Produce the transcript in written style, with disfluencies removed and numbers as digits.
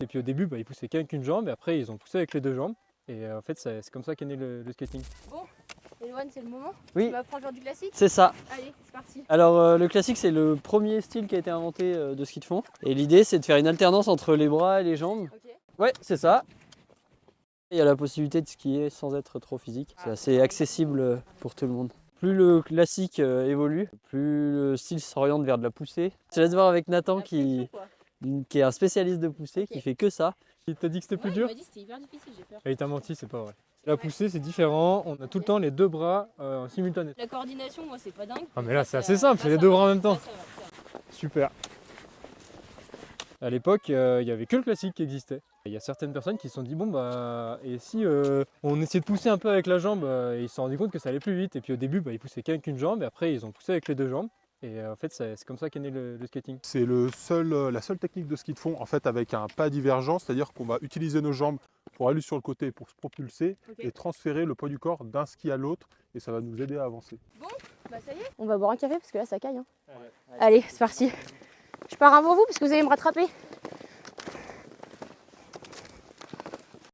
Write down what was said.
Et puis au début, ils poussaient qu'avec une jambe et après ils ont poussé avec les deux jambes. Et en fait, c'est comme ça qu'est né le skating. Bon, Eloane, c'est le moment. Oui. Tu vas apprendre à faire du classique. C'est ça. Allez, c'est parti. Alors le classique c'est le premier style qui a été inventé de ski de fond. Et l'idée c'est de faire une alternance entre les bras et les jambes. Ok. Ouais, c'est ça. Il y a la possibilité de skier sans être trop physique. C'est assez accessible pour tout le monde. Plus le classique évolue, plus le style s'oriente vers de la poussée. Je laisse voir avec Nathan qui est un spécialiste de poussée, qui fait que ça. Il t'a dit que c'était plus Il dur? m'a dit que c'était hyper difficile, j'ai peur. Et il t'a menti, c'est pas vrai. La poussée, c'est différent. On a tout le temps les deux bras en simultané. La coordination, moi, c'est pas dingue. Ah mais là, c'est assez simple, c'est les deux bras en même temps. Super. À l'époque, il n'y avait que le classique qui existait. Il y a certaines personnes qui se sont dit bon et si on essayait de pousser un peu avec la jambe, et ils se sont rendus compte que ça allait plus vite. Et puis au début, ils poussaient qu'avec une jambe et après ils ont poussé avec les deux jambes. Et en fait, c'est comme ça qu'est né le skating. C'est la seule technique de ski de fond en fait avec un pas divergent, c'est-à-dire qu'on va utiliser nos jambes pour aller sur le côté pour se propulser et transférer le poids du corps d'un ski à l'autre et ça va nous aider à avancer. Bon, ça y est. On va boire un café parce que là ça caille. Allez, c'est parti. Je pars avant vous parce que vous allez me rattraper.